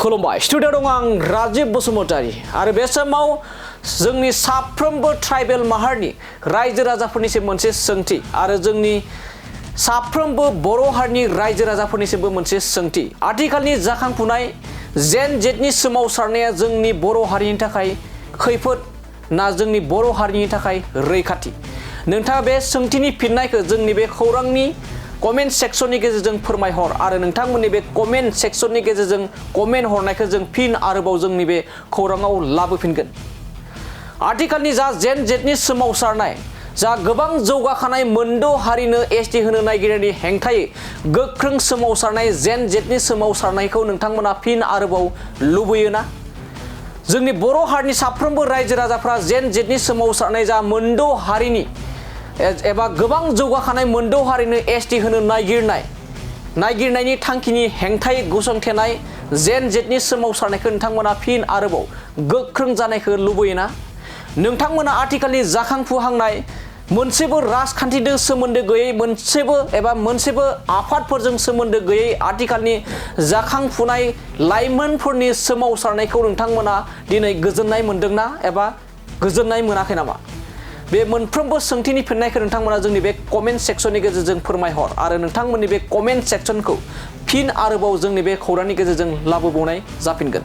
खुलुमबाय स्टुडिअ दं आं राजीव बसुमतारी आरो बे समाव जोंनि साफ्रोमबो ट्राइबेल माहारिनि रायजो राजाफोरनिसिम मोनसे सोंथि आरो जोंनि साफ्रोमबो बर' हारिनि रायजो राजाफोरनिसिमबो मोनसे सोंथि आथिखालनि जाखांफुनाय जेन जेटनि सोमावसारनाया जोंनि बर' हारिनि थाखाय खैफोद ना जोंनि बर' हारिनि थाखाय रैखाथि नोंथाङा बे सोंथिनि फिननायखौ जोंनि बे खौरांनि कमेन्ट सेक्शननि गेजेरजों फोरमायहर आरो नोंथांमोननि बे कमेन्ट सेक्शननि गेजेरजों कमेन्ट हरनायखौ जों फिन आरोबाव जोंनि बे खौराङाव लाबोफिनगोन आथिखालनि जा जेन जेटनि सोमावसारनाय जा गोबां जौगाखानाय मोनद' हारिनो एसटि होनो नागिरनायनि हेंथायै गोख्रों सोमावसारनाय जेन जेटनि सोमावसारनायखौ नोंथांमोना फिन आरोबाव लुबैयोना जोंनि बर' हारिनि साफ्रोमबो रायजो राजाफ्रा जेन जेटनि सोमावसारनाय जा मोनद' हारिनि एबा गोबां जौगाखानाय मोनद' हारिनो एसटि होनो नागिरनायनि थांखिनि हेंथायै गसंथेनाय जेन जेटनि सोमावसारनायखौ नोंथांमोना फिन आरोबाव गोख्रों जानायखौ लुबैयोना नोंथांमोना आथिखालनि जाखांफुहांनाय मोनसेबो राजखान्थिजों सोमोन्दो गैयै मोनसेबो आफादफोरजों सोमोन्दो गैयै आथिखालनि जाखांफुनाय लाइमोनफोरनि सोमावसारनायखौ नोंथांमोना दिनै गोजोननाय मोनदोंना एबा गोजोननाय मोनाखै नामा बे मोनफ्रोमबो सोंथिनि फिननायखौ नोंथांमोना जोंनि बे कमेन्ट सेक्शननि गेजेरजों फोरमायहर आरो नोंथांमोननि बे कमेन्ट सेक्शनखौ फिन आरोबाव जोंनि बे खौरांनि गेजेरजों लाबोबावनाय जाफिनगोन।